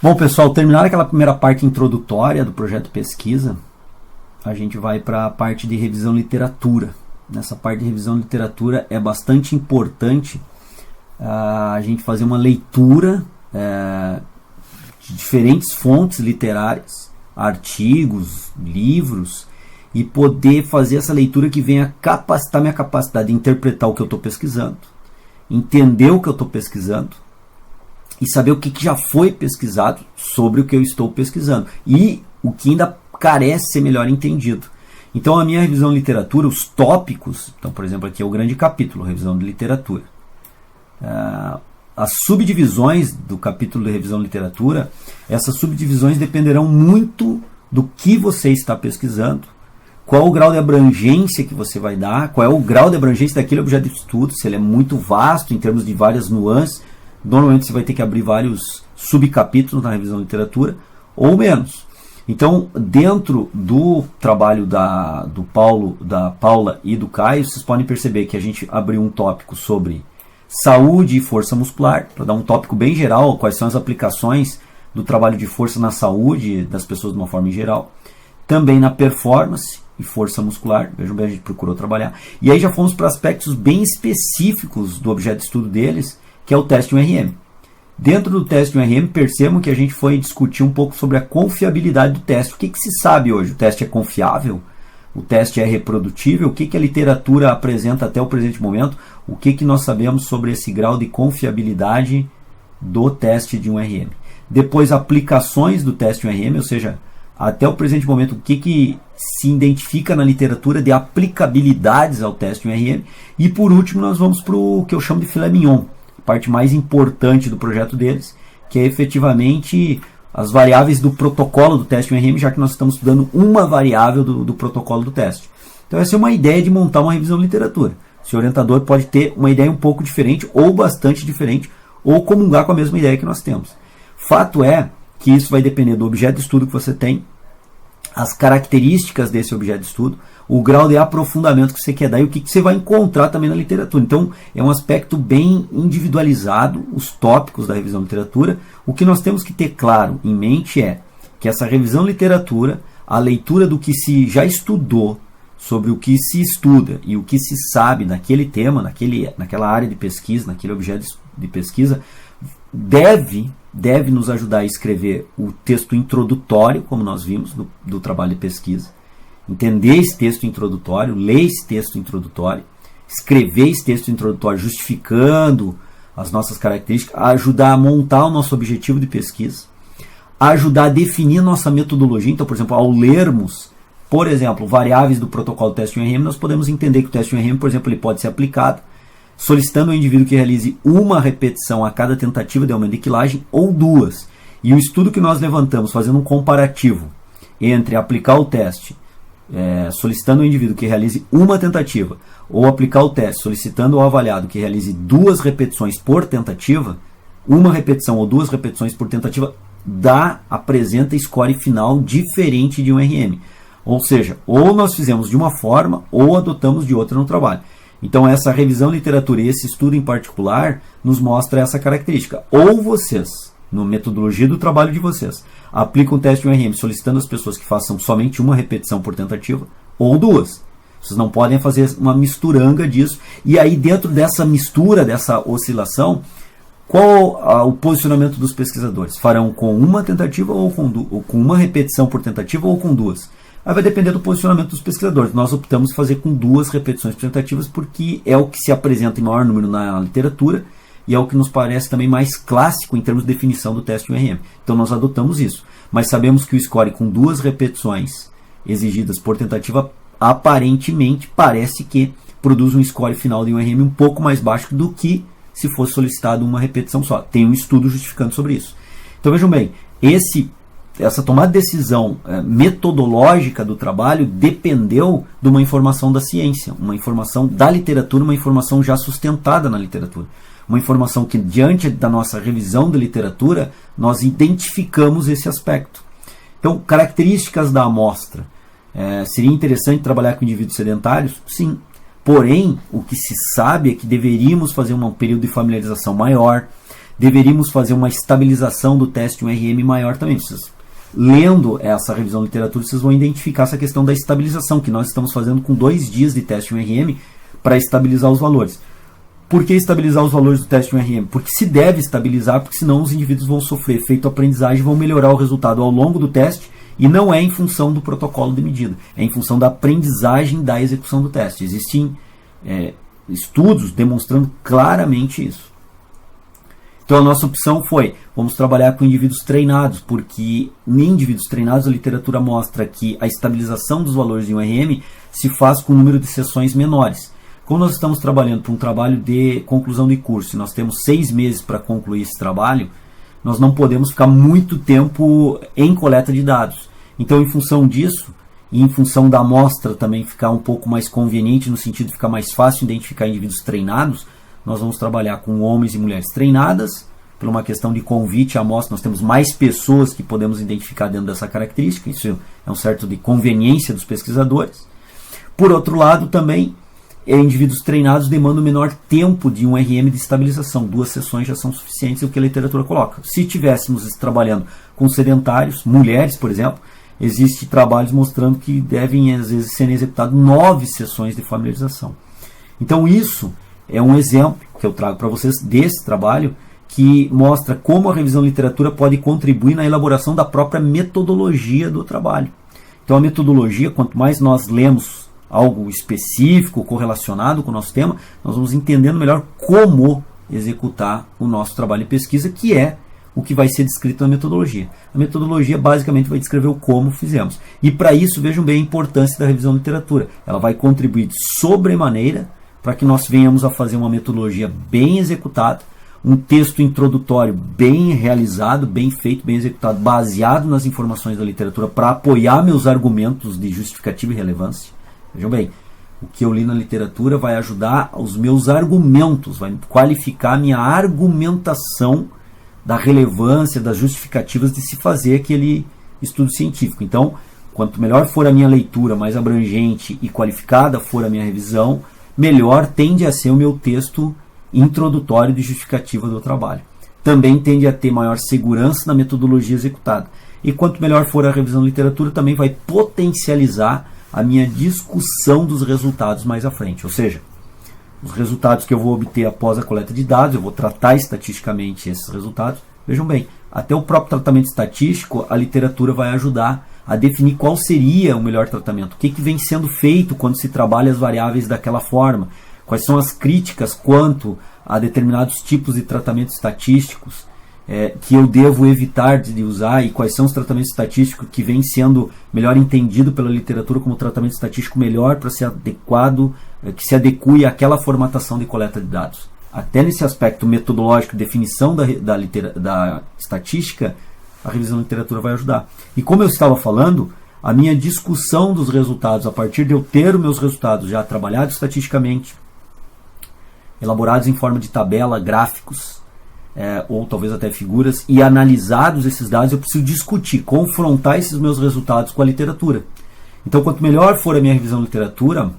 Bom, pessoal, terminada aquela primeira parte introdutória do projeto de pesquisa, a gente vai para a parte de revisão literatura. Nessa parte de revisão literatura é bastante importante a gente fazer uma leitura de diferentes fontes literárias, artigos, livros, e poder fazer essa leitura que venha capacitar minha capacidade de interpretar o que eu estou pesquisando, entender o que eu estou pesquisando e saber o que já foi pesquisado sobre o que eu estou pesquisando e o que ainda carece ser melhor entendido. Então a minha revisão de literatura, os tópicos, então por exemplo aqui é o grande capítulo, revisão de literatura. As subdivisões do capítulo de revisão de literatura, essas subdivisões dependerão muito do que você está pesquisando, qual o grau de abrangência que você vai dar, qual é o grau de abrangência daquele objeto de estudo, se ele é muito vasto em termos de várias nuances. Normalmente você vai ter que abrir vários subcapítulos na revisão de literatura, ou menos. Então, dentro do trabalho do Paulo, da Paula e do Caio, vocês podem perceber que a gente abriu um tópico sobre saúde e força muscular, para dar um tópico bem geral, quais são as aplicações do trabalho de força na saúde das pessoas de uma forma em geral. Também na performance e força muscular, vejam bem, a gente procurou trabalhar. E aí já fomos para aspectos bem específicos do objeto de estudo deles, que é o teste URM. Dentro do teste URM, percebam que a gente foi discutir um pouco sobre a confiabilidade do teste. O que se sabe hoje? O teste é confiável? O teste é reprodutível? O que a literatura apresenta até o presente momento? O que nós sabemos sobre esse grau de confiabilidade do teste de um URM? Depois, aplicações do teste URM, ou seja, até o presente momento, o que se identifica na literatura de aplicabilidades ao teste URM. E por último, nós vamos para o que eu chamo de filé mignon, a parte mais importante do projeto deles, que é efetivamente as variáveis do protocolo do teste URM, já que nós estamos estudando uma variável do protocolo do teste. Então essa é uma ideia de montar uma revisão de literatura. O seu orientador pode ter uma ideia um pouco diferente, ou bastante diferente, ou comungar com a mesma ideia que nós temos. Fato é que isso vai depender do objeto de estudo que você tem, as características desse objeto de estudo, o grau de aprofundamento que você quer dar e o que você vai encontrar também na literatura. Então, é um aspecto bem individualizado, os tópicos da revisão de literatura. O que nós temos que ter claro em mente é que essa revisão de literatura, a leitura do que se já estudou, sobre o que se estuda e o que se sabe naquele tema, naquela área de pesquisa, naquele objeto de pesquisa, deve nos ajudar a escrever o texto introdutório, como nós vimos do trabalho de pesquisa, entender esse texto introdutório, ler esse texto introdutório, escrever esse texto introdutório justificando as nossas características, ajudar a montar o nosso objetivo de pesquisa, ajudar a definir a nossa metodologia. Então, por exemplo, ao lermos, por exemplo, variáveis do protocolo do teste URM, nós podemos entender que o teste URM, por exemplo, ele pode ser aplicado solicitando ao indivíduo que realize uma repetição a cada tentativa de aumento de quilagem ou duas. E o estudo que nós levantamos, fazendo um comparativo entre aplicar o teste solicitando ao indivíduo que realize uma tentativa ou aplicar o teste solicitando ao avaliado que realize duas repetições por tentativa, uma repetição ou duas repetições por tentativa apresenta score final diferente de um RM. Ou seja, ou nós fizemos de uma forma ou adotamos de outra no trabalho. Então essa revisão de literatura e esse estudo em particular nos mostra essa característica. Ou vocês, na metodologia do trabalho de vocês, aplicam o teste URM solicitando às pessoas que façam somente uma repetição por tentativa, ou duas. Vocês não podem fazer uma misturanga disso. E aí dentro dessa mistura, dessa oscilação, qual o posicionamento dos pesquisadores? Farão com uma tentativa ou com uma repetição por tentativa ou com duas? Aí vai depender do posicionamento dos pesquisadores. Nós optamos por fazer com duas repetições por tentativas porque é o que se apresenta em maior número na literatura e é o que nos parece também mais clássico em termos de definição do teste URM. Então nós adotamos isso. Mas sabemos que o score com duas repetições exigidas por tentativa aparentemente parece que produz um score final de um URM um pouco mais baixo do que se fosse solicitado uma repetição só. Tem um estudo justificando sobre isso. Então vejam bem, essa tomada de decisão metodológica do trabalho dependeu de uma informação da ciência, uma informação da literatura, uma informação já sustentada na literatura. Uma informação que, diante da nossa revisão da literatura, nós identificamos esse aspecto. Então, características da amostra. Seria interessante trabalhar com indivíduos sedentários? Sim. Porém, o que se sabe é que deveríamos fazer um período de familiarização maior, deveríamos fazer uma estabilização do teste, um RM maior também. Vocês, lendo essa revisão de literatura, vocês vão identificar essa questão da estabilização, que nós estamos fazendo com 2 dias de teste, um RM, para estabilizar os valores. Por que estabilizar os valores do teste, um RM? Porque se deve estabilizar, porque senão os indivíduos vão sofrer efeito aprendizagem e vão melhorar o resultado ao longo do teste, e não é em função do protocolo de medida, é em função da aprendizagem da execução do teste. Existem estudos demonstrando claramente isso. Então a nossa opção foi, vamos trabalhar com indivíduos treinados, porque em indivíduos treinados a literatura mostra que a estabilização dos valores de um RM se faz com um número de sessões menores. Como nós estamos trabalhando para um trabalho de conclusão de curso, e nós temos 6 meses para concluir esse trabalho, nós não podemos ficar muito tempo em coleta de dados. Então, em função disso, e em função da amostra também ficar um pouco mais conveniente, no sentido de ficar mais fácil identificar indivíduos treinados, nós vamos trabalhar com homens e mulheres treinadas, por uma questão de convite à amostra, nós temos mais pessoas que podemos identificar dentro dessa característica, isso é um certo de conveniência dos pesquisadores. Por outro lado, também, indivíduos treinados demandam menor tempo de um RM de estabilização. 2 sessões já são suficientes, é o que a literatura coloca. Se tivéssemos trabalhando com sedentários, mulheres, por exemplo, existem trabalhos mostrando que devem, às vezes, serem executadas 9 sessões de familiarização. Então, isso é um exemplo que eu trago para vocês desse trabalho, que mostra como a revisão de literatura pode contribuir na elaboração da própria metodologia do trabalho. Então, a metodologia, quanto mais nós lemos algo específico, correlacionado com o nosso tema, nós vamos entendendo melhor como executar o nosso trabalho de pesquisa, que é o que vai ser descrito na metodologia. A metodologia basicamente vai descrever o como fizemos. E para isso, vejam bem a importância da revisão de literatura. Ela vai contribuir sobremaneira para que nós venhamos a fazer uma metodologia bem executada, um texto introdutório bem realizado, bem feito, bem executado, baseado nas informações da literatura para apoiar meus argumentos de justificativa e relevância. Vejam bem, o que eu li na literatura vai ajudar os meus argumentos, vai qualificar a minha argumentação da relevância, das justificativas de se fazer aquele estudo científico. Então, quanto melhor for a minha leitura, mais abrangente e qualificada for a minha revisão, melhor tende a ser o meu texto introdutório de justificativa do trabalho. Também tende a ter maior segurança na metodologia executada. E quanto melhor for a revisão de literatura, também vai potencializar a minha discussão dos resultados mais à frente. Ou seja, os resultados que eu vou obter após a coleta de dados, eu vou tratar estatisticamente esses resultados. Vejam bem, até o próprio tratamento estatístico, a literatura vai ajudar a definir qual seria o melhor tratamento. O que vem sendo feito quando se trabalha as variáveis daquela forma. Quais são as críticas quanto a determinados tipos de tratamentos estatísticos que eu devo evitar de usar, e quais são os tratamentos estatísticos que vêm sendo melhor entendido pela literatura como tratamento estatístico melhor para ser adequado, que se adeque àquela formatação de coleta de dados. Até nesse aspecto metodológico, definição da estatística, a revisão da literatura vai ajudar. E como eu estava falando, a minha discussão dos resultados, a partir de eu ter os meus resultados já trabalhados estatisticamente, elaborados em forma de tabela, gráficos, ou talvez até figuras, e analisados esses dados, eu preciso discutir, confrontar esses meus resultados com a literatura. Então, quanto melhor for a minha revisão de literatura,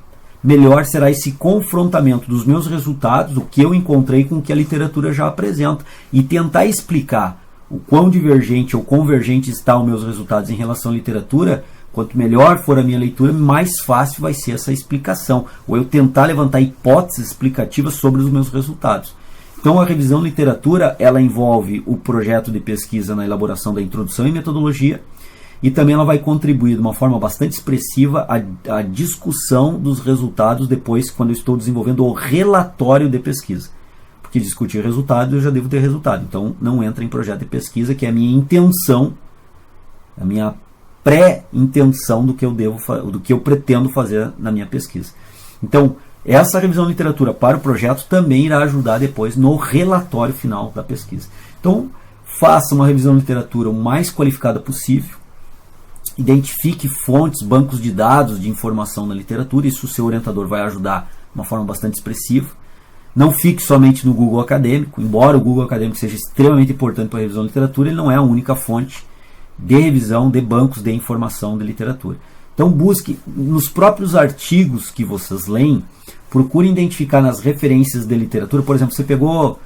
melhor será esse confrontamento dos meus resultados, o que eu encontrei com o que a literatura já apresenta, e tentar explicar o quão divergente ou convergente estão os meus resultados em relação à literatura. Quanto melhor for a minha leitura, mais fácil vai ser essa explicação, ou eu tentar levantar hipóteses explicativas sobre os meus resultados. Então, a revisão de literatura, ela envolve o projeto de pesquisa na elaboração da introdução e metodologia, e também ela vai contribuir de uma forma bastante expressiva à discussão dos resultados depois, quando eu estou desenvolvendo o relatório de pesquisa. Porque discutir resultado, eu já devo ter resultado. Então, não entra em projeto de pesquisa, que é a minha intenção, a minha pré-intenção do que eu pretendo fazer na minha pesquisa. Então, essa revisão de literatura para o projeto também irá ajudar depois no relatório final da pesquisa. Então, faça uma revisão de literatura o mais qualificada possível, identifique fontes, bancos de dados de informação na literatura, isso o seu orientador vai ajudar de uma forma bastante expressiva. Não fique somente no Google Acadêmico, embora o Google Acadêmico seja extremamente importante para a revisão de literatura, ele não é a única fonte de revisão de bancos de informação de literatura. Então busque nos próprios artigos que vocês leem, procure identificar nas referências de literatura. Por exemplo, você pegou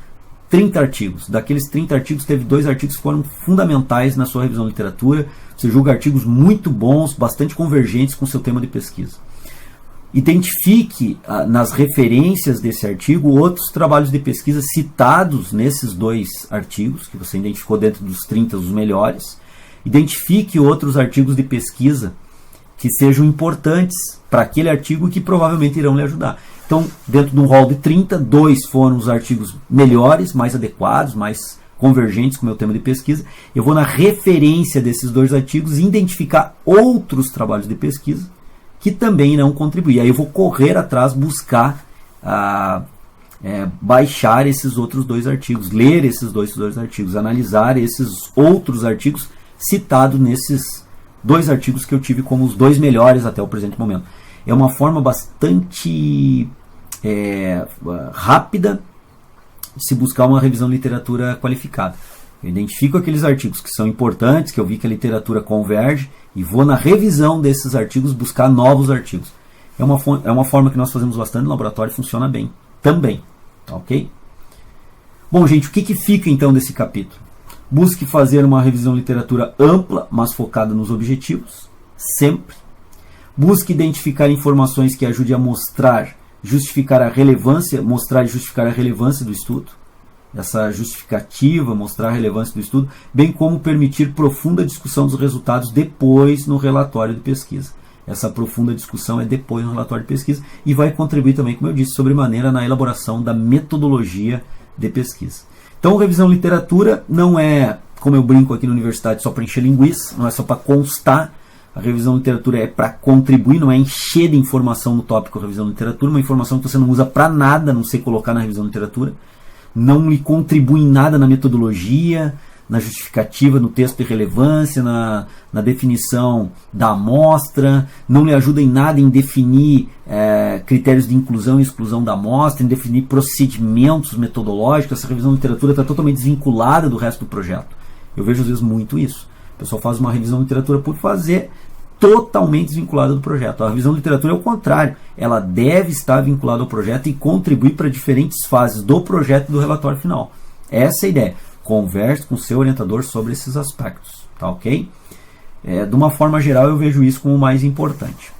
30 artigos. Daqueles 30 artigos, teve 2 artigos que foram fundamentais na sua revisão de literatura. Você julga artigos muito bons, bastante convergentes com o seu tema de pesquisa. Identifique nas referências desse artigo outros trabalhos de pesquisa citados nesses 2 artigos, que você identificou dentro dos 30 os melhores. Identifique outros artigos de pesquisa que sejam importantes para aquele artigo e que provavelmente irão lhe ajudar. Então, dentro de um rol de 30, 2 foram os artigos melhores, mais adequados, mais convergentes com o meu tema de pesquisa. Eu vou na referência desses 2 artigos identificar outros trabalhos de pesquisa que também irão contribuir. Aí eu vou correr atrás, buscar baixar esses outros 2 artigos, ler esses dois artigos, analisar esses outros artigos citados nesses 2 artigos que eu tive como os 2 melhores até o presente momento. É uma forma bastante rápida de se buscar uma revisão de literatura qualificada. Eu identifico aqueles artigos que são importantes, que eu vi que a literatura converge, e vou na revisão desses artigos buscar novos artigos. É uma forma que nós fazemos bastante no laboratório e funciona bem também. Tá, ok? Bom, gente, o que fica então desse capítulo? Busque fazer uma revisão de literatura ampla, mas focada nos objetivos, sempre. Busque identificar informações que ajudem a mostrar e justificar a relevância do estudo. Essa justificativa, mostrar a relevância do estudo, bem como permitir profunda discussão dos resultados depois no relatório de pesquisa. Essa profunda discussão é depois no relatório de pesquisa e vai contribuir também, como eu disse, sobremaneira na elaboração da metodologia de pesquisa. Então, revisão literatura não é, como eu brinco aqui na universidade, só para encher linguiça, não é só para constar. A revisão literatura é para contribuir, não é encher de informação no tópico revisão literatura, uma informação que você não usa para nada, não sei colocar na revisão literatura, não lhe contribui em nada na metodologia, na justificativa, no texto de relevância, na definição da amostra, não lhe ajuda em nada em definir critérios de inclusão e exclusão da amostra, em definir procedimentos metodológicos. Essa revisão de literatura está totalmente desvinculada do resto do projeto. Eu vejo às vezes muito isso. O pessoal faz uma revisão de literatura por fazer, totalmente desvinculada do projeto. A revisão de literatura é o contrário. Ela deve estar vinculada ao projeto e contribuir para diferentes fases do projeto e do relatório final. Essa é a ideia. Converse com o seu orientador sobre esses aspectos. Tá, ok? De uma forma geral, eu vejo isso como o mais importante.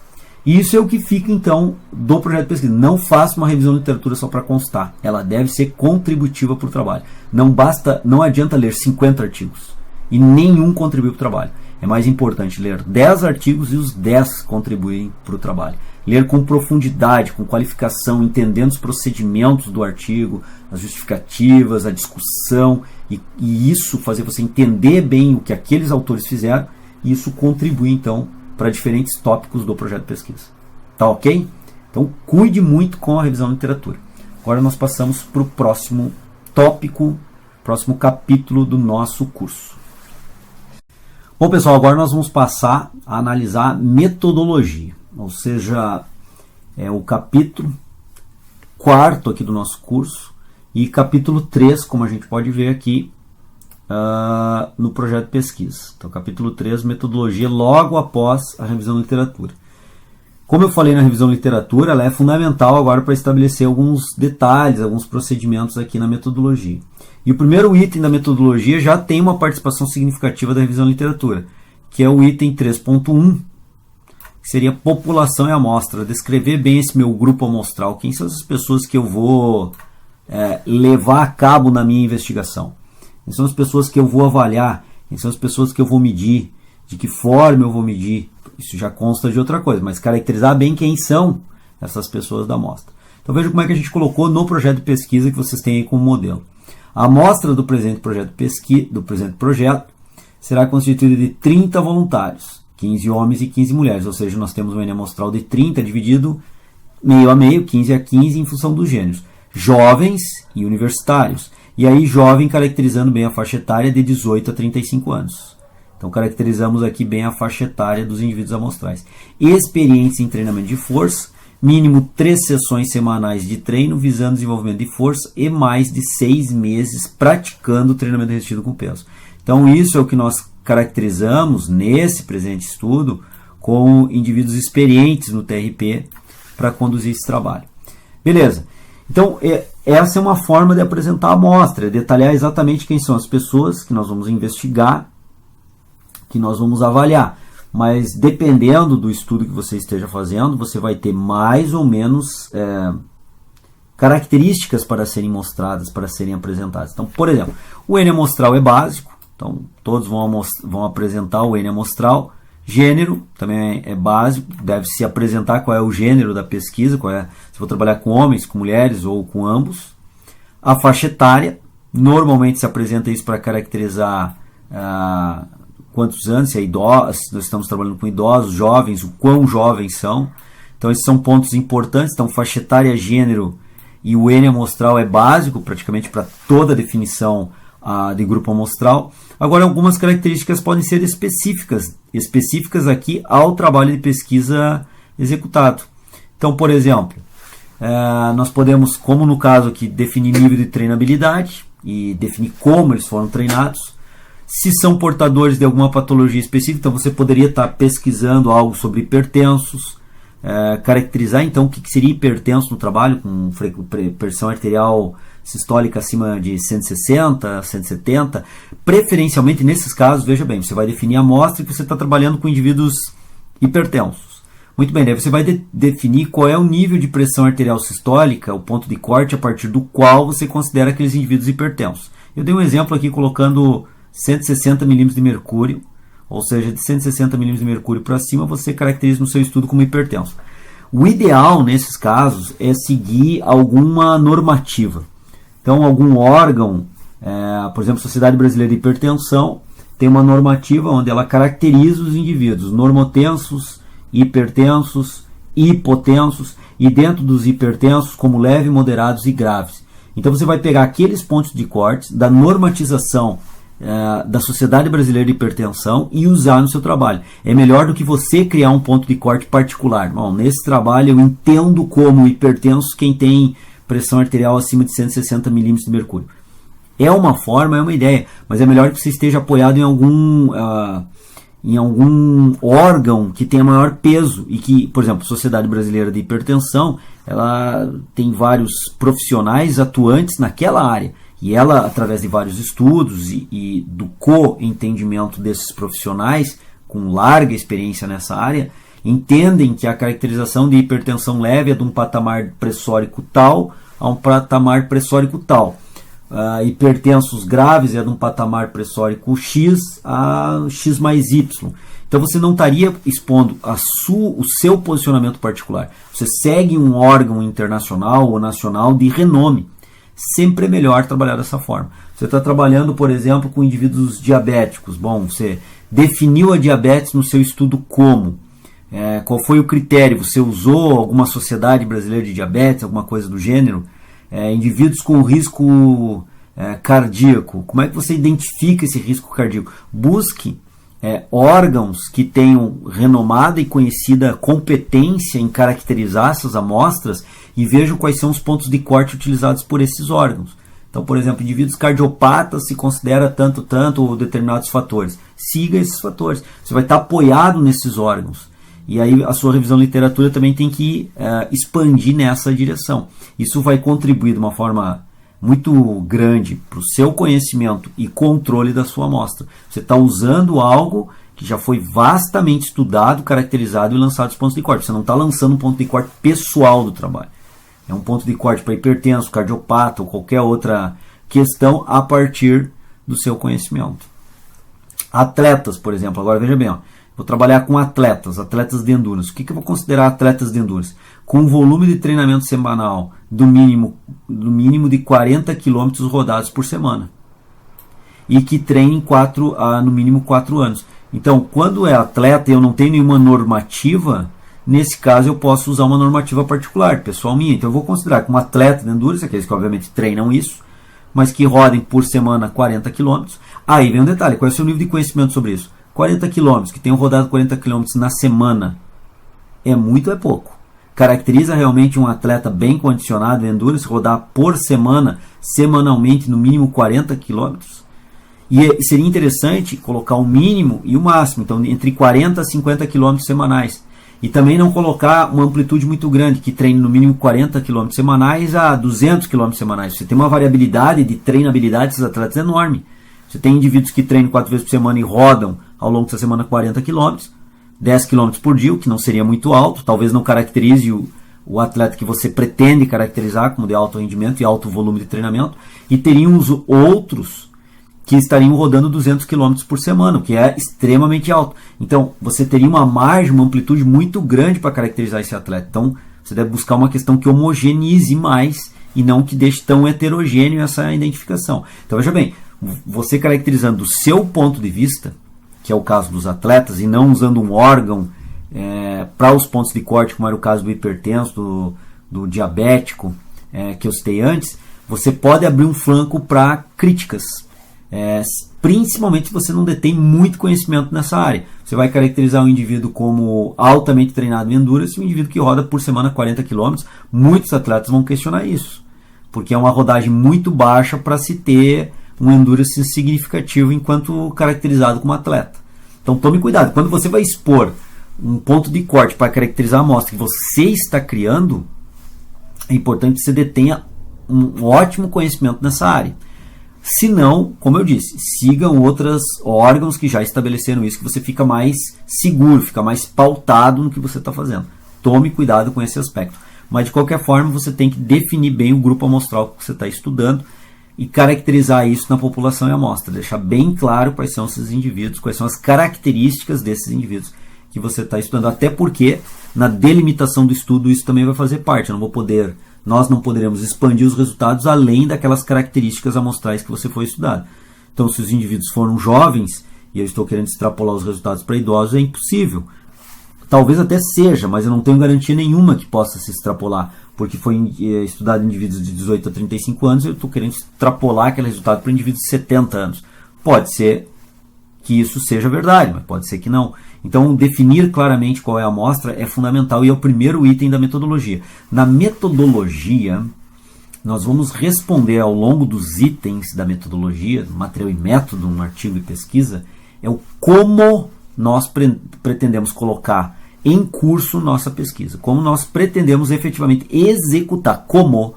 Isso é o que fica, então, do projeto de pesquisa. Não faça uma revisão de literatura só para constar. Ela deve ser contributiva para o trabalho. Não adianta ler 50 artigos e nenhum contribui para o trabalho. É mais importante ler 10 artigos e os 10 contribuem para o trabalho. Ler com profundidade, com qualificação, entendendo os procedimentos do artigo, as justificativas, a discussão, e isso fazer você entender bem o que aqueles autores fizeram, e isso contribui então para diferentes tópicos do projeto de pesquisa. Tá, ok? Então cuide muito com a revisão de literatura. Agora nós passamos para o próximo tópico, próximo capítulo do nosso curso. Bom, pessoal, agora nós vamos passar a analisar metodologia, ou seja, é o capítulo 4º aqui do nosso curso e capítulo 3, como a gente pode ver aqui no projeto de pesquisa. Então, capítulo 3, metodologia, logo após a revisão de literatura. Como eu falei na revisão de literatura, ela é fundamental agora para estabelecer alguns detalhes, alguns procedimentos aqui na metodologia. E o primeiro item da metodologia já tem uma participação significativa da revisão de literatura, que é o item 3.1, que seria população e amostra. Descrever bem esse meu grupo amostral. Quem são essas pessoas que eu vou levar a cabo na minha investigação? Quem são as pessoas que eu vou avaliar? Quem são as pessoas que eu vou medir? De que forma eu vou medir? Isso já consta de outra coisa, mas caracterizar bem quem são essas pessoas da amostra. Então veja como é que a gente colocou no projeto de pesquisa que vocês têm aí como modelo. A amostra do presente projeto será constituída de 30 voluntários, 15 homens e 15 mulheres, ou seja, nós temos um N amostral de 30 dividido meio a meio, 15 a 15 em função dos gêneros, jovens e universitários, e aí jovem caracterizando bem a faixa etária de 18 a 35 anos. Então caracterizamos aqui bem a faixa etária dos indivíduos amostrais. Experientes em treinamento de força, mínimo 3 sessões semanais de treino visando desenvolvimento de força e mais de 6 meses praticando o treinamento resistido com peso. Então isso é o que nós caracterizamos nesse presente estudo com indivíduos experientes no TRP para conduzir esse trabalho. Beleza. Então essa é uma forma de apresentar a amostra, detalhar exatamente quem são as pessoas que nós vamos investigar, que nós vamos avaliar. Mas dependendo do estudo que você esteja fazendo, você vai ter mais ou menos características para serem mostradas, para serem apresentadas. Então, por exemplo, o N amostral é básico, então todos vão apresentar o N amostral. Gênero também é básico, deve se apresentar qual é o gênero da pesquisa, se vou trabalhar com homens, com mulheres ou com ambos. A faixa etária, normalmente se apresenta isso para caracterizar quantos anos, se é idoso, se nós estamos trabalhando com idosos, jovens, o quão jovens são. Então esses são pontos importantes. Então faixa etária, gênero e o N amostral é básico praticamente para toda a definição de grupo amostral. Agora, algumas características podem ser específicas aqui ao trabalho de pesquisa executado. Então, por exemplo, nós podemos, como no caso aqui, definir nível de treinabilidade e definir como eles foram treinados. Se são portadores de alguma patologia específica, então você poderia estar pesquisando algo sobre hipertensos, caracterizar então o que seria hipertenso no trabalho, com pressão arterial sistólica acima de 160, 170. Preferencialmente nesses casos, veja bem, você vai definir a amostra que você está trabalhando com indivíduos hipertensos. Muito bem, daí você vai definir qual é o nível de pressão arterial sistólica, o ponto de corte a partir do qual você considera aqueles indivíduos hipertensos. Eu dei um exemplo aqui colocando 160 milímetros de mercúrio, ou seja, de 160 milímetros de mercúrio para cima, você caracteriza no seu estudo como hipertenso. O ideal nesses casos é seguir alguma normativa. Então, algum órgão, por exemplo, a Sociedade Brasileira de Hipertensão, tem uma normativa onde ela caracteriza os indivíduos normotensos, hipertensos, hipotensos, e dentro dos hipertensos como leve, moderados e graves. Então, você vai pegar aqueles pontos de corte da normatização da Sociedade Brasileira de Hipertensão e usar no seu trabalho. É melhor do que você criar um ponto de corte particular. Bom, nesse trabalho eu entendo como hipertenso quem tem pressão arterial acima de 160 milímetros de mercúrio. É uma forma, é uma ideia, mas é melhor que você esteja apoiado em algum órgão que tenha maior peso e que, por exemplo, a Sociedade Brasileira de Hipertensão, ela tem vários profissionais atuantes naquela área e ela, através de vários estudos e do co-entendimento desses profissionais com larga experiência nessa área, entendem que a caracterização de hipertensão leve é de um patamar pressórico tal a um patamar pressórico tal. Hipertensos graves é de um patamar pressórico X a X mais Y. Então você não estaria expondo o seu posicionamento particular. Você segue um órgão internacional ou nacional de renome. Sempre é melhor trabalhar dessa forma. Você está trabalhando, por exemplo, com indivíduos diabéticos. Bom, você definiu a diabetes no seu estudo como? Qual foi o critério? Você usou alguma sociedade brasileira de diabetes, alguma coisa do gênero? Indivíduos com risco cardíaco. Como é que você identifica esse risco cardíaco? Busque órgãos que tenham renomada e conhecida competência em caracterizar essas amostras e vejam quais são os pontos de corte utilizados por esses órgãos. Então, por exemplo, indivíduos cardiopatas se considera tanto ou determinados fatores. Siga esses fatores. Você vai estar apoiado nesses órgãos. E aí a sua revisão de literatura também tem que expandir nessa direção. Isso vai contribuir de uma forma muito grande para o seu conhecimento e controle da sua amostra. Você está usando algo que já foi vastamente estudado, caracterizado e lançado os pontos de corte. Você não está lançando um ponto de corte pessoal do trabalho. É um ponto de corte para hipertenso, cardiopata ou qualquer outra questão a partir do seu conhecimento. Atletas, por exemplo. Agora veja bem, vou trabalhar com atletas de endurance. O que eu vou considerar atletas de endurance? Com um volume de treinamento semanal do mínimo de 40 km rodados por semana. E que treinem no mínimo 4 anos. Então, quando é atleta e eu não tenho nenhuma normativa, nesse caso eu posso usar uma normativa particular, pessoal minha. Então eu vou considerar como atleta de endurance, aqueles que obviamente treinam isso, mas que rodem por semana 40 km. Aí vem um detalhe, qual é o seu nível de conhecimento sobre isso? 40 km, que tenham rodado 40 km na semana, é muito ou é pouco? Caracteriza realmente um atleta bem condicionado em endurance rodar por semana, semanalmente, no mínimo 40 km? E seria interessante colocar o mínimo e o máximo, então entre 40 a 50 km semanais. E também não colocar uma amplitude muito grande, que treine no mínimo 40 km semanais a 200 km semanais. Você tem uma variabilidade de treinabilidade desses atletas enorme. Você tem indivíduos que treinam 4 vezes por semana e rodam ao longo dessa semana 40 km, 10 km por dia, o que não seria muito alto, talvez não caracterize o atleta que você pretende caracterizar como de alto rendimento e alto volume de treinamento, e teriam os outros que estariam rodando 200 km por semana, o que é extremamente alto. Então, você teria uma margem, uma amplitude muito grande para caracterizar esse atleta. Então, você deve buscar uma questão que homogeneize mais e não que deixe tão heterogêneo essa identificação. Então, veja bem, você caracterizando do seu ponto de vista, que é o caso dos atletas, e não usando um órgão para os pontos de corte, como era o caso do hipertenso, do diabético, que eu citei antes, você pode abrir um flanco para críticas. Principalmente se você não detém muito conhecimento nessa área. Você vai caracterizar um indivíduo como altamente treinado em endurance, um indivíduo que roda por semana 40 km. Muitos atletas vão questionar isso, porque é uma rodagem muito baixa para se ter um endurance significativo enquanto caracterizado como atleta. Então tome cuidado, quando você vai expor um ponto de corte para caracterizar a amostra que você está criando, é importante que você detenha um ótimo conhecimento nessa área. Se não, como eu disse, sigam outros órgãos que já estabeleceram isso, que você fica mais seguro, fica mais pautado no que você está fazendo. Tome cuidado com esse aspecto. Mas de qualquer forma, você tem que definir bem o grupo amostral que você está estudando e caracterizar isso na população e amostra. Deixar bem claro quais são esses indivíduos, quais são as características desses indivíduos que você está estudando. Até porque na delimitação do estudo isso também vai fazer parte. Nós não poderemos expandir os resultados além daquelas características amostrais que você foi estudado. Então, se os indivíduos foram jovens, e eu estou querendo extrapolar os resultados para idosos, é impossível. Talvez até seja, mas eu não tenho garantia nenhuma que possa se extrapolar, porque foi estudado em indivíduos de 18 a 35 anos, e eu estou querendo extrapolar aquele resultado para indivíduos de 70 anos. Pode ser que isso seja verdade, mas pode ser que não. Então, definir claramente qual é a amostra é fundamental e é o primeiro item da metodologia. Na metodologia, nós vamos responder ao longo dos itens da metodologia, material e método, um artigo e pesquisa, é o como nós pretendemos colocar em curso nossa pesquisa, como nós pretendemos efetivamente executar, como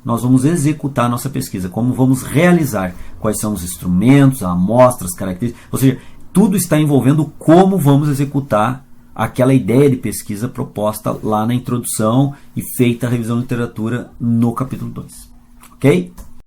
nós vamos executar nossa pesquisa, como vamos realizar, quais são os instrumentos, a amostra, as características, ou seja, tudo está envolvendo como vamos executar aquela ideia de pesquisa proposta lá na introdução e feita a revisão de literatura no capítulo 2. Ok?